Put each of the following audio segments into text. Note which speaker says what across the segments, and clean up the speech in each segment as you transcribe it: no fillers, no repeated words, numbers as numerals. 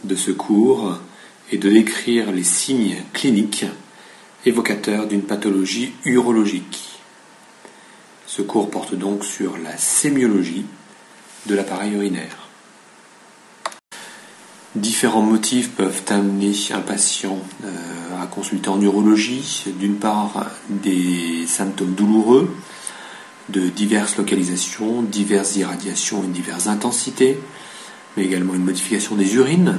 Speaker 1: de ce cours est de décrire les signes cliniques évocateurs d'une pathologie urologique. Ce cours porte donc sur la sémiologie de l'appareil urinaire. Différents motifs peuvent amener un patient à consulter en urologie. D'une part, des symptômes douloureux de diverses localisations, diverses irradiations et diverses intensités, mais également une modification des urines,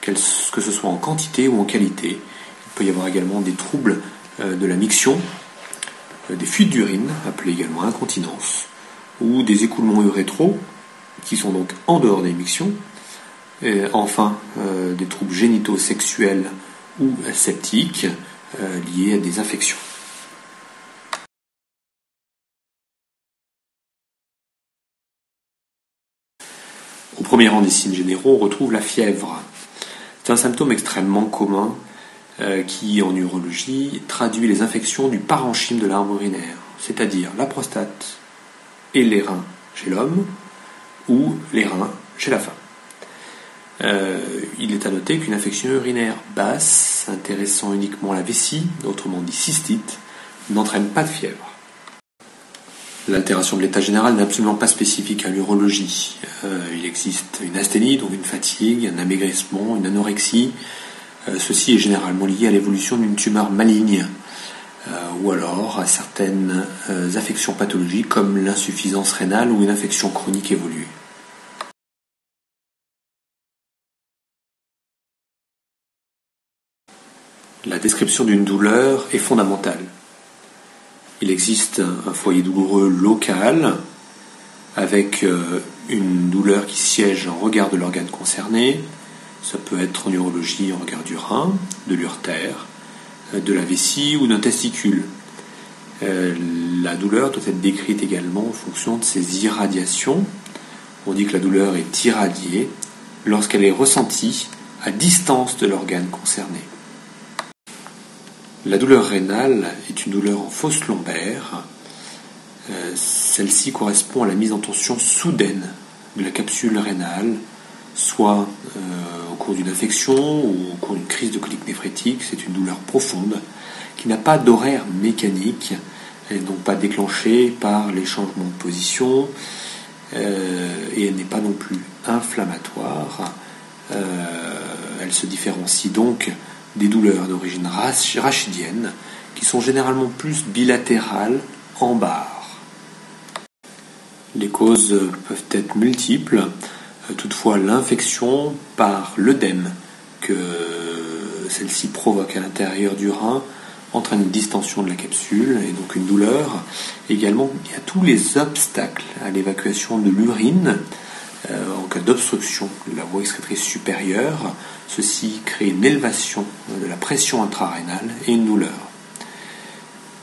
Speaker 1: que ce soit en quantité ou en qualité. Il peut y avoir également des troubles de la miction, des fuites d'urine, appelées également incontinence, ou des écoulements urétraux, qui sont donc en dehors des mictions. Et enfin, des troubles génitaux sexuels ou septiques liés à des infections. Au premier rang des signes généraux, on retrouve la fièvre. C'est un symptôme extrêmement commun qui, en urologie, traduit les infections du parenchyme de l'arbre urinaire, c'est-à-dire la prostate et les reins chez l'homme ou les reins chez la femme. Il est à noter qu'une infection urinaire basse, intéressant uniquement la vessie, autrement dit cystite, n'entraîne pas de fièvre. L'altération de l'état général n'est absolument pas spécifique à l'urologie. Il existe une asthénie, donc une fatigue, un amaigrissement, une anorexie. Ceci est généralement lié à l'évolution d'une tumeur maligne ou alors à certaines affections pathologiques comme l'insuffisance rénale ou une infection chronique évoluée. La description d'une douleur est fondamentale. Il existe un foyer douloureux local avec une douleur qui siège en regard de l'organe concerné. Ça peut être en urologie en regard du rein, de l'urtère, de la vessie ou d'un testicule. La douleur doit être décrite également en fonction de ses irradiations. On dit que la douleur est irradiée lorsqu'elle est ressentie à distance de l'organe concerné. La douleur rénale est une douleur en fosse lombaire. Celle-ci correspond à la mise en tension soudaine de la capsule rénale, soit au cours d'une infection ou au cours d'une crise de colique néphrétique. C'est une douleur profonde qui n'a pas d'horaire mécanique. Elle n'est donc pas déclenchée par les changements de position et elle n'est pas non plus inflammatoire. Elle se différencie donc des douleurs d'origine rachidienne qui sont généralement plus bilatérales en barre. Les causes peuvent être multiples. Toutefois, l'infection par l'œdème que celle-ci provoque à l'intérieur du rein entraîne une distension de la capsule et donc une douleur. Également, il y a tous les obstacles à l'évacuation de l'urine en cas d'obstruction de la voie excrétrice supérieure. Ceci crée une élévation de la pression intrarénale et une douleur.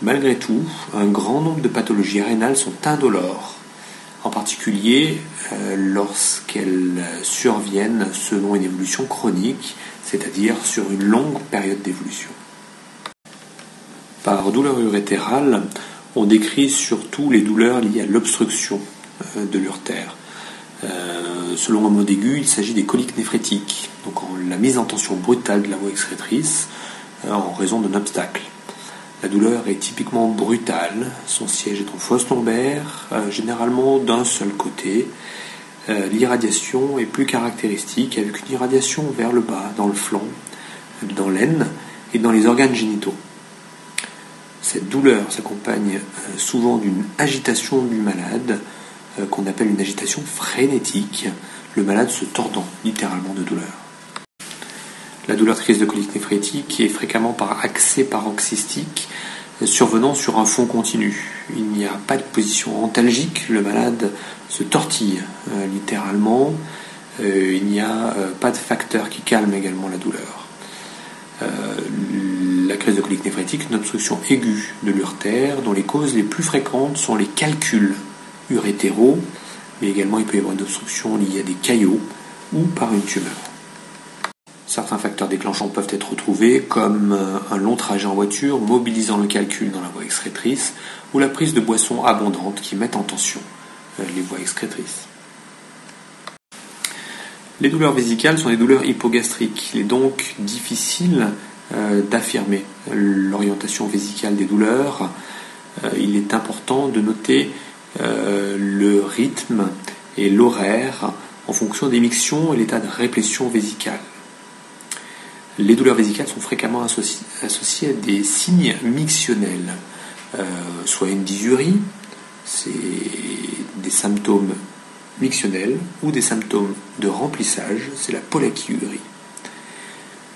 Speaker 1: Malgré tout, un grand nombre de pathologies rénales sont indolores, en particulier lorsqu'elles surviennent selon une évolution chronique, c'est-à-dire sur une longue période d'évolution. Par douleur urétérale, on décrit surtout les douleurs liées à l'obstruction de l'urtère. Selon un mot aigu, il s'agit des coliques néphrétiques, donc la mise en tension brutale de la voie excrétrice en raison d'un obstacle. La douleur est typiquement brutale, son siège est en fosse lombaire, généralement d'un seul côté. L'irradiation est plus caractéristique, avec une irradiation vers le bas, dans le flanc, dans l'aine et dans les organes génitaux. Cette douleur s'accompagne souvent d'une agitation du malade, qu'on appelle une agitation frénétique, le malade se tordant littéralement de douleur. La douleur de crise de colique néphrétique est fréquemment par accès paroxystique, survenant sur un fond continu. Il n'y a pas de position antalgique, le malade se tortille littéralement, il n'y a pas de facteur qui calme également la douleur. La crise de colique néphrétique est une obstruction aiguë de l'urtère dont les causes les plus fréquentes sont les calculs urétéraux, mais également il peut y avoir une obstruction liée à des caillots ou par une tumeur. Certains facteurs déclenchants peuvent être retrouvés comme un long trajet en voiture mobilisant le calcul dans la voie excrétrice ou la prise de boissons abondantes qui mettent en tension les voies excrétrices. Les douleurs vésicales sont des douleurs hypogastriques. Il est donc difficile d'affirmer l'orientation vésicale des douleurs. Il est important de noter le rythme et l'horaire en fonction des mictions et l'état de réplétion vésicale. Les douleurs vésicales sont fréquemment associées à des signes mictionnels, soit une dysurie, c'est des symptômes mictionnels, ou des symptômes de remplissage, c'est la pollakiurie.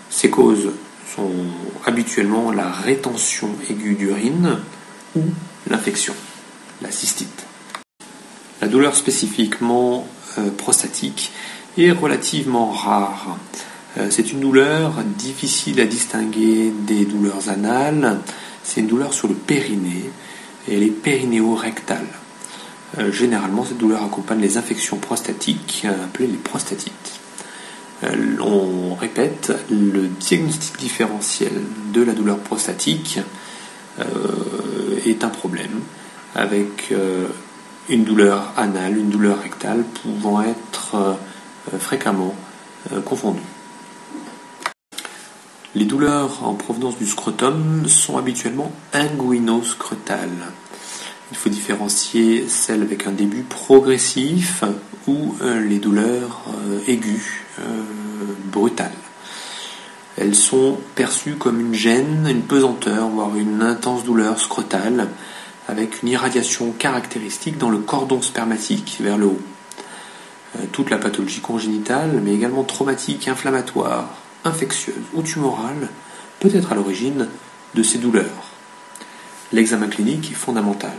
Speaker 1: Ces causes sont habituellement la rétention aiguë d'urine ou l'infection, la cystite. La douleur spécifiquement prostatique est relativement rare. C'est une douleur difficile à distinguer des douleurs anales. C'est une douleur sur le périnée et elle est périnéo-rectale. Généralement, cette douleur accompagne les infections prostatiques appelées les prostatites. On répète, le diagnostic différentiel de la douleur prostatique est un problème avec une douleur anale, une douleur rectale pouvant être fréquemment confondues. Les douleurs en provenance du scrotum sont habituellement inguinoscrotales. Il faut différencier celles avec un début progressif ou les douleurs aiguës, brutales. Elles sont perçues comme une gêne, une pesanteur, voire une intense douleur scrotale, avec une irradiation caractéristique dans le cordon spermatique vers le haut. Toute la pathologie congénitale, mais également traumatique, inflammatoire, infectieuse ou tumorale, peut être à l'origine de ces douleurs. L'examen clinique est fondamental.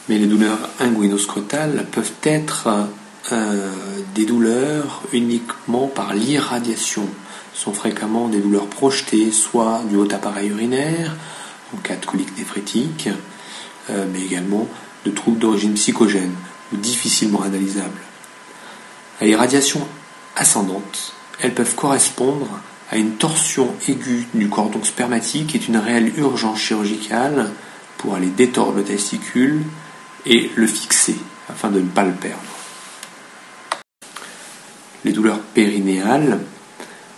Speaker 1: Mais les douleurs inguinoscrotales peuvent être des douleurs uniquement par l'irradiation. Ce sont fréquemment des douleurs projetées, soit du haut appareil urinaire, en cas de colique néphrétique, mais également de troubles d'origine psychogène ou difficilement analysables. À l'irradiation ascendante, elles peuvent correspondre à une torsion aiguë du cordon spermatique qui est une réelle urgence chirurgicale pour aller détordre le testicule et le fixer afin de ne pas le perdre. Les douleurs périnéales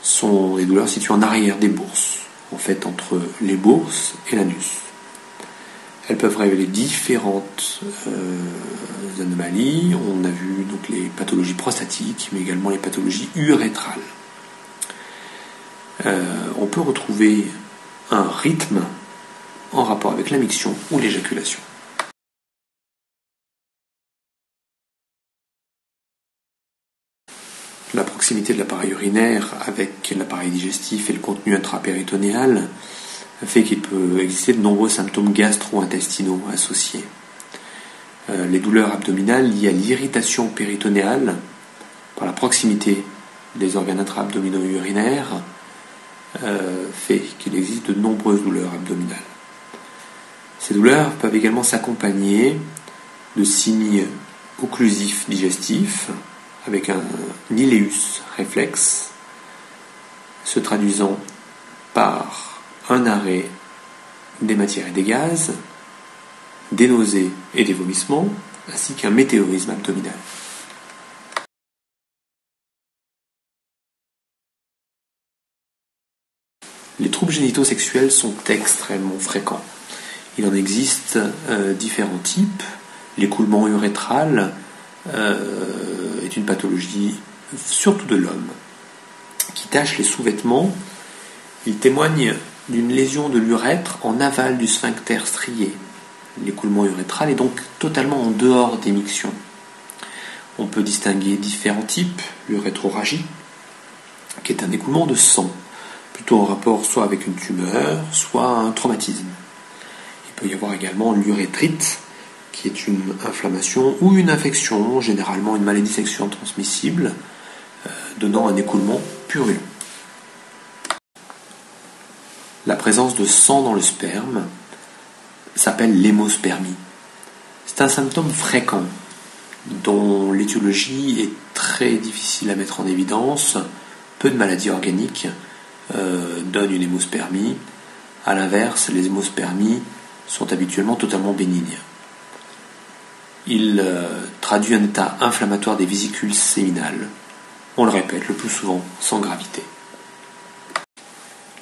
Speaker 1: sont des douleurs situées en arrière des bourses, en fait entre les bourses et l'anus. Elles peuvent révéler différentes anomalies. On a vu donc les pathologies prostatiques, mais également les pathologies urétrales. On peut retrouver un rythme en rapport avec la miction ou l'éjaculation. La proximité de l'appareil urinaire avec l'appareil digestif et le contenu intrapéritonéal fait qu'il peut exister de nombreux symptômes gastro-intestinaux associés. Les douleurs abdominales liées à l'irritation péritonéale par la proximité des organes intra-abdominaux urinaires fait qu'il existe de nombreuses douleurs abdominales. Ces douleurs peuvent également s'accompagner de signes occlusifs digestifs avec un iléus réflexe se traduisant par un arrêt des matières et des gaz, des nausées et des vomissements, ainsi qu'un météorisme abdominal. Les troubles génitaux sexuels sont extrêmement fréquents. Il en existe différents types. L'écoulement urétral est une pathologie surtout de l'homme qui tache les sous-vêtements. Il témoigne d'une lésion de l'urètre en aval du sphincter strié. L'écoulement urétral est donc totalement en dehors des mictions. On peut distinguer différents types. L'urétroragie, qui est un écoulement de sang, plutôt en rapport soit avec une tumeur, soit un traumatisme. Il peut y avoir également l'urétrite, qui est une inflammation ou une infection, généralement une maladie sexuelle transmissible, donnant un écoulement purulent. La présence de sang dans le sperme s'appelle l'hémospermie. C'est un symptôme fréquent dont l'étiologie est très difficile à mettre en évidence. Peu de maladies organiques donnent une hémospermie. A l'inverse, les hémospermies sont habituellement totalement bénignes. Il traduit un état inflammatoire des vésicules séminales, on le répète le plus souvent sans gravité.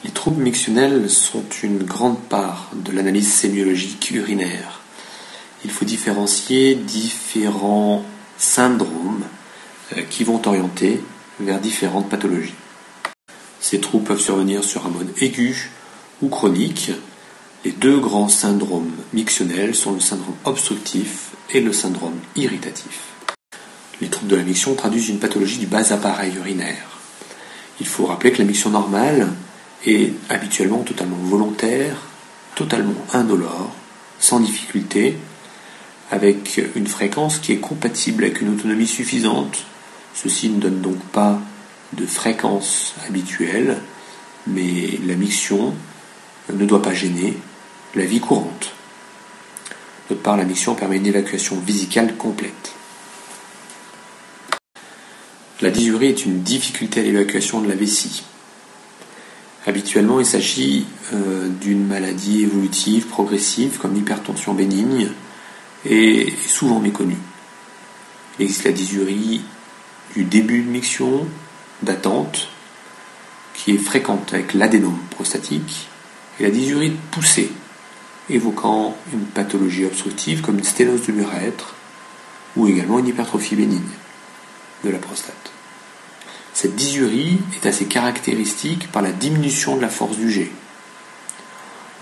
Speaker 1: Les troubles mictionnels sont une grande part de l'analyse sémiologique urinaire. Il faut différencier différents syndromes qui vont orienter vers différentes pathologies. Ces troubles peuvent survenir sur un mode aigu ou chronique. Les deux grands syndromes mictionnels sont le syndrome obstructif et le syndrome irritatif. Les troubles de la miction traduisent une pathologie du bas appareil urinaire. Il faut rappeler que la miction normale est habituellement totalement volontaire, totalement indolore, sans difficulté, avec une fréquence qui est compatible avec une autonomie suffisante. Ceci ne donne donc pas de fréquence habituelle, mais la miction ne doit pas gêner la vie courante. D'autre part, la miction permet une évacuation vésicale complète. La dysurie est une difficulté à l'évacuation de la vessie. Habituellement, il s'agit d'une maladie évolutive, progressive, comme l'hypertension bénigne, et souvent méconnue. Il existe la dysurie du début de miction, d'attente, qui est fréquente avec l'adénome prostatique, et la dysurie de poussée, évoquant une pathologie obstructive comme une sténose de l'urètre, ou également une hypertrophie bénigne de la prostate. Cette dysurie est assez caractéristique par la diminution de la force du jet.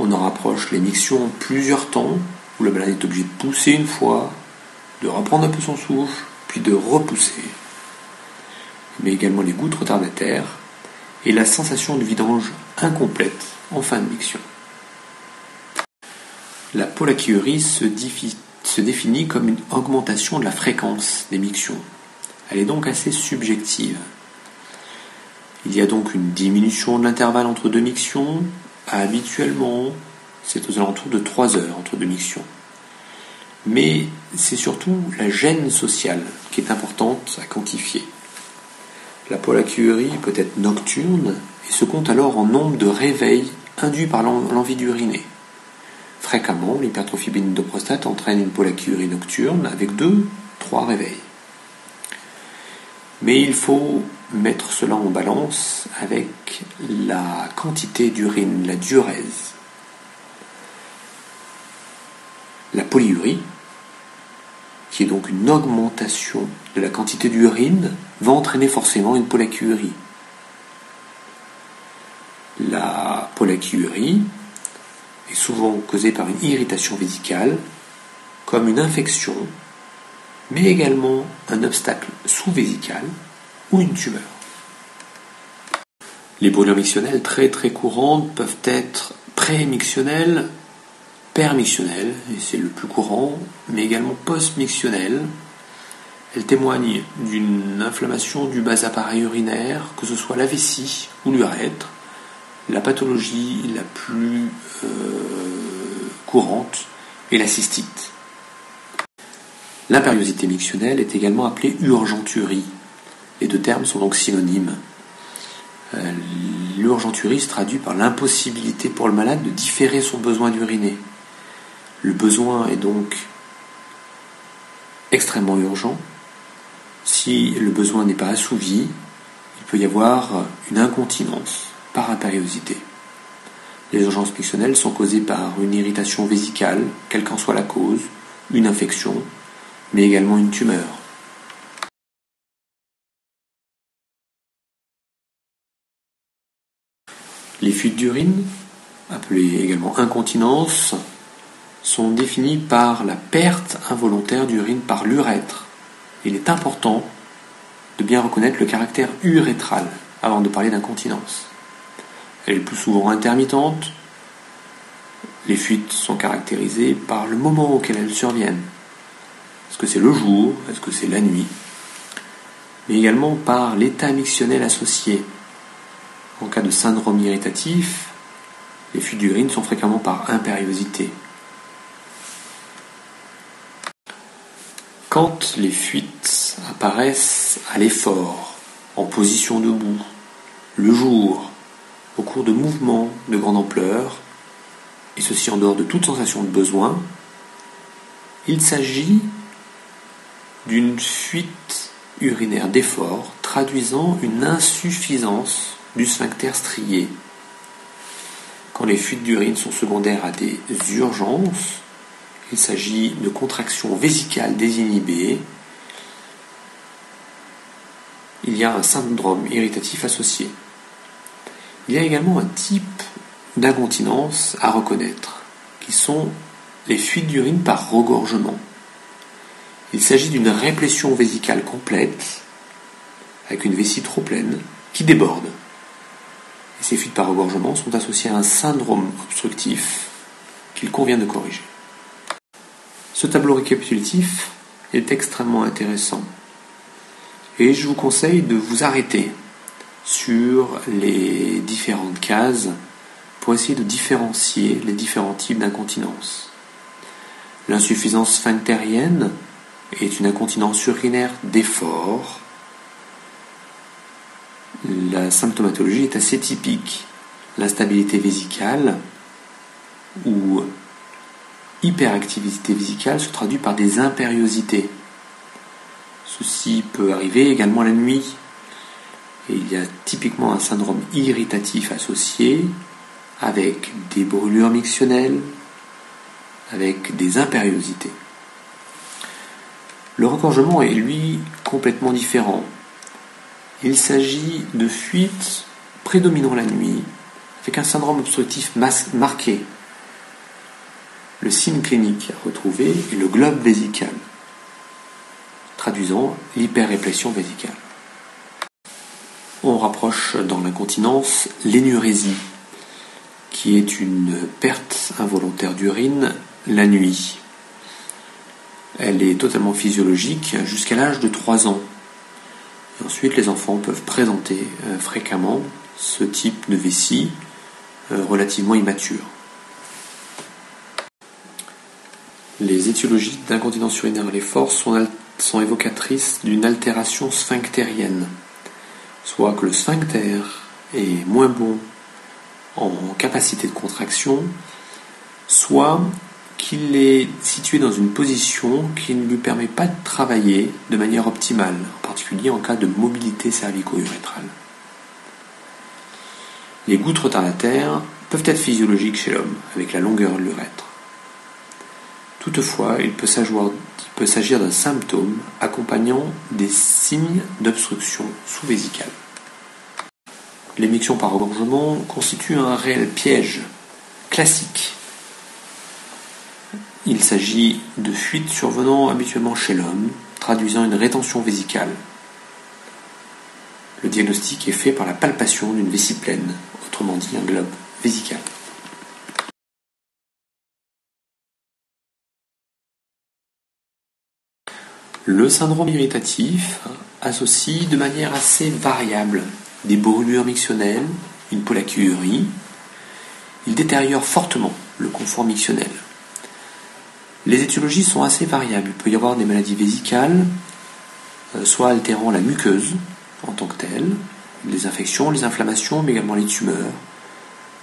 Speaker 1: On en rapproche les mictions en plusieurs temps, où le malade est obligé de pousser une fois, de reprendre un peu son souffle, puis de repousser. Mais également les gouttes retardataires et la sensation de vidange incomplète en fin de miction. La polachyurie se définit comme une augmentation de la fréquence des mictions. Elle est donc assez subjective. Il y a donc une diminution de l'intervalle entre deux mictions. Habituellement, c'est aux alentours de 3 heures entre deux mictions. Mais c'est surtout la gêne sociale qui est importante à quantifier. La polachyurie peut être nocturne et se compte alors en nombre de réveils induits par l'envie d'uriner. Fréquemment, l'hypertrophie bénigne de prostate entraîne une polachyurie nocturne avec 2-3 réveils. Mais il faut mettre cela en balance avec la quantité d'urine, la diurèse. La polyurie, qui est donc une augmentation de la quantité d'urine, va entraîner forcément une polachyurie. La polachyurie est souvent causée par une irritation vésicale, comme une infection, mais également un obstacle sous-vésical ou une tumeur. Les brûlures mictionnelles très très courantes peuvent être pré-mictionnelles, permictionnelles, et c'est le plus courant, mais également post-mictionnelles. Elles témoignent d'une inflammation du bas appareil urinaire, que ce soit la vessie ou l'urètre. La pathologie la plus courante est la cystite. L'impériosité mictionnelle est également appelée urgenturie. Les deux termes sont donc synonymes. L'urgenturie se traduit par l'impossibilité pour le malade de différer son besoin d'uriner. Le besoin est donc extrêmement urgent. Si le besoin n'est pas assouvi, il peut y avoir une incontinence par impériosité. Les urgences mictionnelles sont causées par une irritation vésicale, quelle qu'en soit la cause, une infection, mais également une tumeur. Les fuites d'urine, appelées également incontinence, sont définies par la perte involontaire d'urine par l'urètre. Il est important de bien reconnaître le caractère urétral avant de parler d'incontinence. Elle est plus souvent intermittente. Les fuites sont caractérisées par le moment auquel elles surviennent. Est-ce que c'est le jour? Est-ce que c'est la nuit? Mais également par l'état mictionnel associé. En cas de syndrome irritatif, les fuites d'urine sont fréquemment par impériosité. Quand les fuites apparaissent à l'effort, en position debout, le jour, au cours de mouvements de grande ampleur, et ceci en dehors de toute sensation de besoin, il s'agit d'une fuite urinaire d'effort traduisant une insuffisance du sphincter strié. Quand les fuites d'urine sont secondaires à des urgences, il s'agit de contractions vésicales désinhibées. Il y a un syndrome irritatif associé. Il y a également un type d'incontinence à reconnaître, qui sont les fuites d'urine par regorgement. Il s'agit d'une réplétion vésicale complète, avec une vessie trop pleine, qui déborde. Et ces fuites par regorgement sont associées à un syndrome obstructif qu'il convient de corriger. Ce tableau récapitulatif est extrêmement intéressant. Et je vous conseille de vous arrêter sur les différentes cases pour essayer de différencier les différents types d'incontinence. L'insuffisance sphinctérienne est une incontinence urinaire d'effort. La symptomatologie est assez typique. L'instabilité vésicale ou hyperactivité vésicale se traduit par des impériosités. Ceci peut arriver également la nuit. Et il y a typiquement un syndrome irritatif associé avec des brûlures mictionnelles, avec des impériosités. Le regorgement est, lui, complètement différent. Il s'agit de fuites prédominant la nuit, avec un syndrome obstructif marqué. Le signe clinique à retrouver est le globe vésical, traduisant l'hyperréplétion vésicale. On rapproche dans l'incontinence l'énurésie, qui est une perte involontaire d'urine la nuit. Elle est totalement physiologique jusqu'à l'âge de 3 ans. Et ensuite, les enfants peuvent présenter fréquemment ce type de vessie relativement immature. Les étiologies d'incontinence urinaire à l'effort sont évocatrices d'une altération sphinctérienne, soit que le sphincter est moins bon en capacité de contraction, soit qu'il est situé dans une position qui ne lui permet pas de travailler de manière optimale, en particulier en cas de mobilité cervico-urétrale. Les gouttes retardataires peuvent être physiologiques chez l'homme, avec la longueur de l'urètre. Toutefois, il peut s'agir d'un symptôme accompagnant des signes d'obstruction sous-vésicale. L'émiction par regorgement constitue un réel piège classique. Il s'agit de fuites survenant habituellement chez l'homme, traduisant une rétention vésicale. Le diagnostic est fait par la palpation d'une vessie pleine, autrement dit un globe vésical. Le syndrome irritatif associe de manière assez variable des brûlures mictionnelles, une pollakiurie. Il détériore fortement le confort mictionnel. Les étiologies sont assez variables. Il peut y avoir des maladies vésicales, soit altérant la muqueuse en tant que telle, les infections, les inflammations, mais également les tumeurs,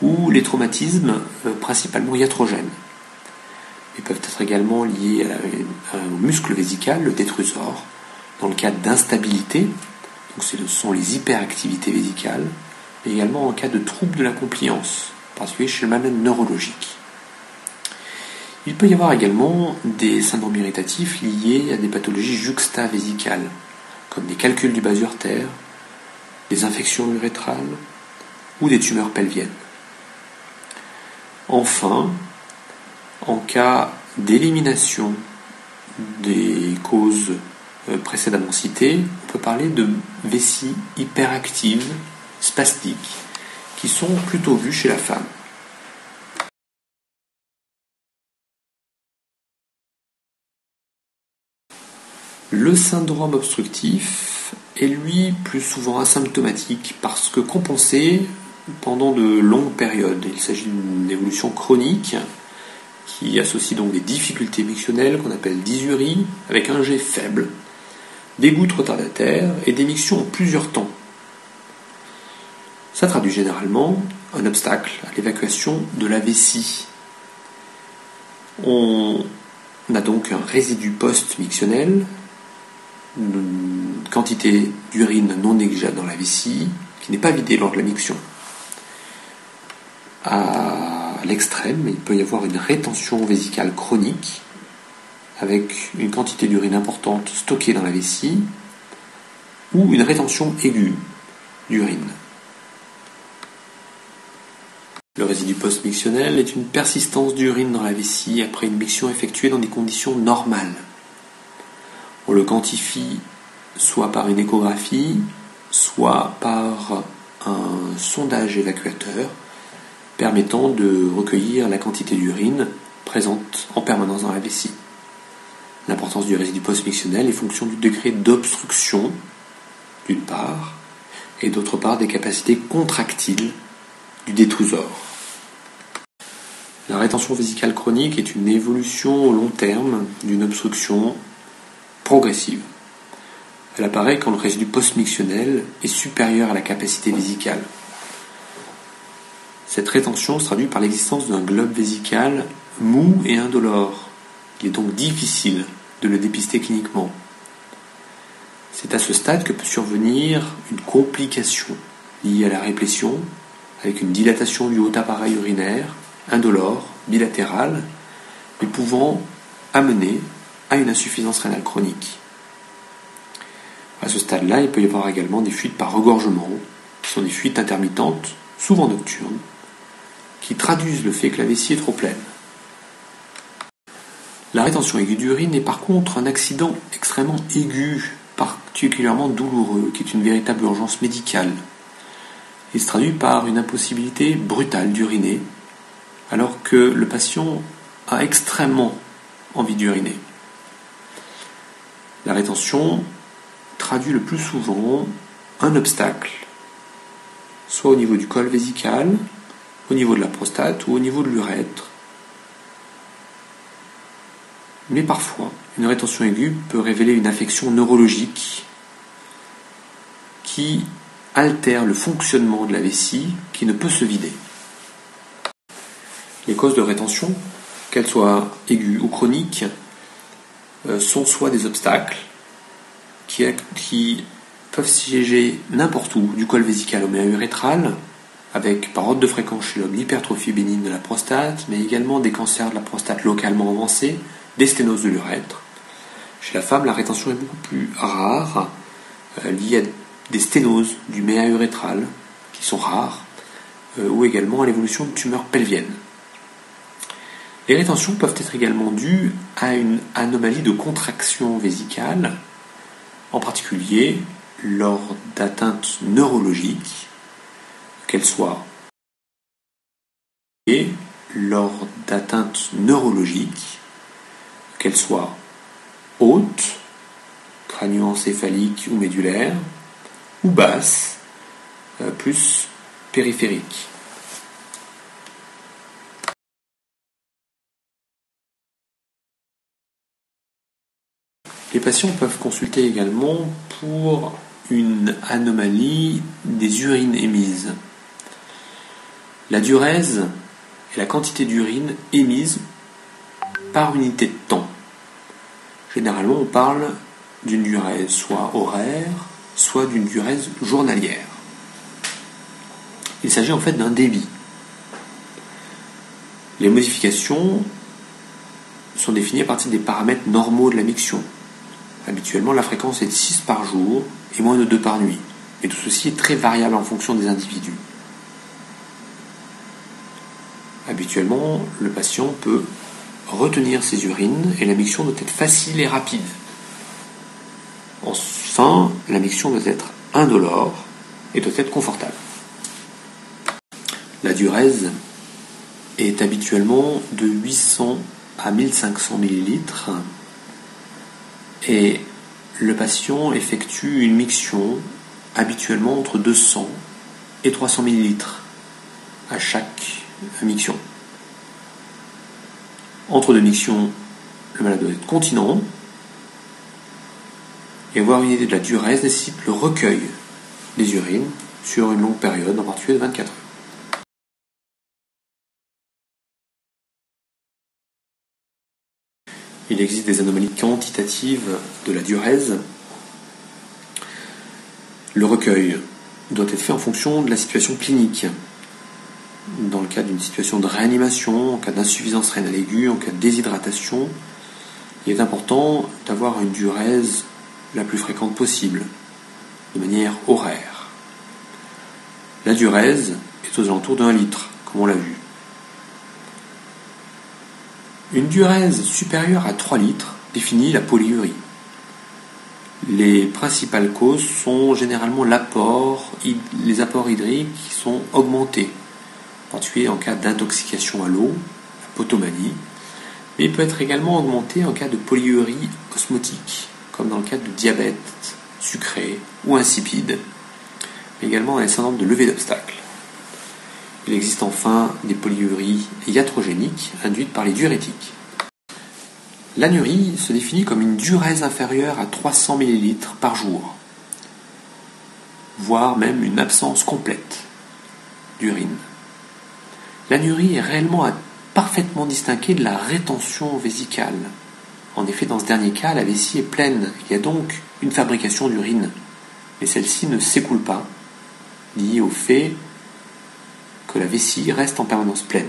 Speaker 1: ou les traumatismes principalement iatrogènes. Ils peuvent être également liés au muscle vésical, le détrusor, dans le cas d'instabilité, donc ce sont les hyperactivités vésicales, et également en cas de troubles de la compliance, en particulier chez le malade neurologique. Il peut y avoir également des syndromes irritatifs liés à des pathologies juxtavésicales, comme des calculs du bas urtère, des infections urétrales ou des tumeurs pelviennes. Enfin, en cas d'élimination des causes précédemment citées, on peut parler de vessies hyperactives, spastiques, qui sont plutôt vues chez la femme. Le syndrome obstructif est lui plus souvent asymptomatique parce que compensé pendant de longues périodes. Il s'agit d'une évolution chronique qui associe donc des difficultés mictionnelles qu'on appelle dysurie avec un jet faible, des gouttes retardataires et des mictions en plusieurs temps. Ça traduit généralement un obstacle à l'évacuation de la vessie. On a donc un résidu post-mictionnel une quantité d'urine non négligeable dans la vessie, qui n'est pas vidée lors de la miction. À l'extrême, il peut y avoir une rétention vésicale chronique, avec une quantité d'urine importante stockée dans la vessie, ou une rétention aiguë d'urine. Le résidu post-mictionnel est une persistance d'urine dans la vessie après une miction effectuée dans des conditions normales. On le quantifie soit par une échographie, soit par un sondage évacuateur permettant de recueillir la quantité d'urine présente en permanence dans la vessie. L'importance du résidu post-mictionnel est fonction du degré d'obstruction, d'une part, et d'autre part des capacités contractiles du détrousor. La rétention vésicale chronique est une évolution au long terme d'une obstruction progressive. Elle apparaît quand le résidu post-mictionnel est supérieur à la capacité vésicale. Cette rétention se traduit par l'existence d'un globe vésical mou et indolore. Il est donc difficile de le dépister cliniquement. C'est à ce stade que peut survenir une complication liée à la réplétion, avec une dilatation du haut appareil urinaire, indolore, bilatérale, mais pouvant amener à une insuffisance rénale chronique. À ce stade-là, il peut y avoir également des fuites par regorgement, qui sont des fuites intermittentes, souvent nocturnes, qui traduisent le fait que la vessie est trop pleine. La rétention aiguë d'urine est par contre un accident extrêmement aigu, particulièrement douloureux, qui est une véritable urgence médicale. Il se traduit par une impossibilité brutale d'uriner, alors que le patient a extrêmement envie d'uriner. La rétention traduit le plus souvent un obstacle, soit au niveau du col vésical, au niveau de la prostate ou au niveau de l'urètre. Mais parfois, une rétention aiguë peut révéler une affection neurologique qui altère le fonctionnement de la vessie qui ne peut se vider. Les causes de rétention, qu'elles soient aiguës ou chroniques, sont soit des obstacles qui peuvent siéger n'importe où, du col vésical au méa urétral, avec par ordre de fréquence chez l'homme l'hypertrophie bénigne de la prostate, mais également des cancers de la prostate localement avancés, des sténoses de l'urètre. Chez la femme, la rétention est beaucoup plus rare, liée à des sténoses du méa urétral, qui sont rares, ou également à l'évolution de tumeurs pelviennes. Les rétentions peuvent être également dues à une anomalie de contraction vésicale, en particulier lors d'atteintes neurologiques, qu'elles soient hautes, crânio-encéphaliques ou médulaires, ou basses, plus périphériques. Les patients peuvent consulter également pour une anomalie des urines émises. La diurèse est la quantité d'urine émise par unité de temps. Généralement, on parle d'une diurèse soit horaire, soit d'une diurèse journalière. Il s'agit en fait d'un débit. Les modifications sont définies à partir des paramètres normaux de la miction. Habituellement, la fréquence est de 6 par jour et moins de 2 par nuit. Mais tout ceci est très variable en fonction des individus. Habituellement, le patient peut retenir ses urines et la miction doit être facile et rapide. Enfin, la miction doit être indolore et doit être confortable. La diurèse est habituellement de 800 à 1500 ml et le patient effectue une miction habituellement entre 200 et 300 ml à chaque miction. Entre deux mictions, le malade doit être continent et avoir une idée de la diurèse nécessite le recueil des urines sur une longue période, en particulier de 24 heures. Il existe des anomalies quantitatives de la diurèse Le recueil doit être fait en fonction de la situation clinique. Dans le cas d'une situation de réanimation, en cas d'insuffisance rénale aiguë, en cas de déshydratation, il est important d'avoir une diurèse la plus fréquente possible, de manière horaire. La diurèse est aux alentours d'1 litre, comme on l'a vu. Une diurèse supérieure à 3 litres définit la polyurie. Les principales causes sont généralement les apports hydriques qui sont augmentés, en particulier en cas d'intoxication à l'eau, la potomanie, mais il peut être également augmenté en cas de polyurie osmotique, comme dans le cas de diabète sucré ou insipide, mais également dans les syndromes de levée d'obstacles. Il existe enfin des polyuries iatrogéniques induites par les diurétiques. L'anurie se définit comme une diurèse inférieure à 300 ml par jour, voire même une absence complète d'urine. L'anurie est réellement parfaitement distinguée de la rétention vésicale. En effet, dans ce dernier cas, la vessie est pleine. Il y a donc une fabrication d'urine, mais celle-ci ne s'écoule pas, liée au fait que la vessie reste en permanence pleine.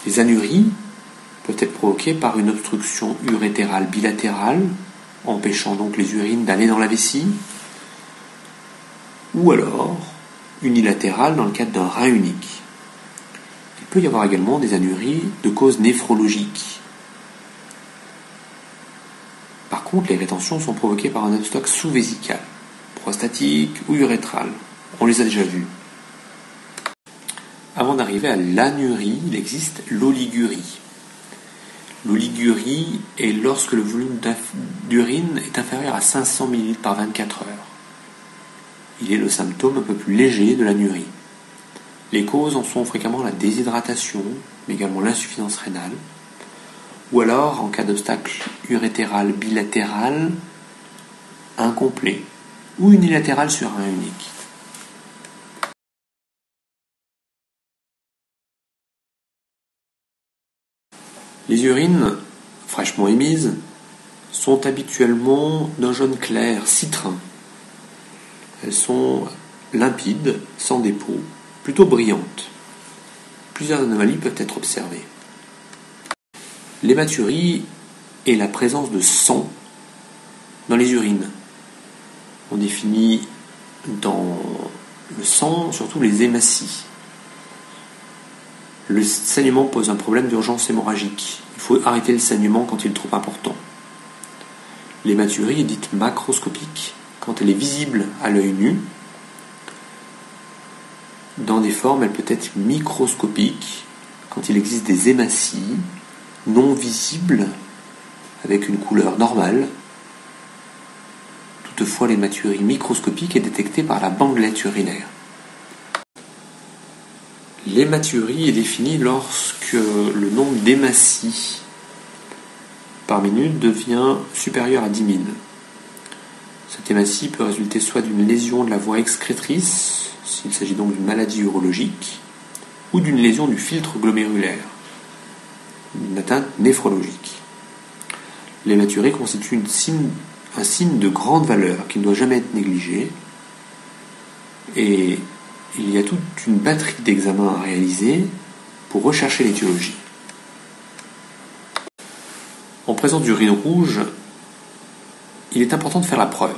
Speaker 1: Les anuries peuvent être provoquées par une obstruction urétérale bilatérale, empêchant donc les urines d'aller dans la vessie, ou alors unilatérale dans le cadre d'un rein unique. Il peut y avoir également des anuries de cause néphrologique. Par contre, les rétentions sont provoquées par un obstacle sous-vésical, prostatique ou urétral. On les a déjà vus. Avant d'arriver à l'anurie, il existe l'oligurie. L'oligurie est lorsque le volume d'urine est inférieur à 500 ml par 24 heures. Il est le symptôme un peu plus léger de l'anurie. Les causes en sont fréquemment la déshydratation, mais également l'insuffisance rénale, ou alors, en cas d'obstacle urétéral bilatéral, incomplet, ou unilatéral sur un unique. Les urines fraîchement émises sont habituellement d'un jaune clair, citrin. Elles sont limpides, sans dépôt, plutôt brillantes. Plusieurs anomalies peuvent être observées. L'hématurie est la présence de sang dans les urines. On définit dans le sang surtout les hématies. Le saignement pose un problème d'urgence hémorragique. Il faut arrêter le saignement quand il est trop important. L'hématurie est dite macroscopique quand elle est visible à l'œil nu. Dans des formes, elle peut être microscopique quand il existe des hématies non visibles avec une couleur normale. Toutefois, l'hématurie microscopique est détectée par la bandelette urinaire. L'hématurie est définie lorsque le nombre d'hématies par minute devient supérieur à 10 000. Cette hématie peut résulter soit d'une lésion de la voie excrétrice, s'il s'agit donc d'une maladie urologique, ou d'une lésion du filtre glomérulaire, une atteinte néphrologique. L'hématurie constitue un signe de grande valeur qui ne doit jamais être négligé, et il y a toute une batterie d'examens à réaliser pour rechercher l'étiologie. En présence d'urine rouge, il est important de faire la preuve.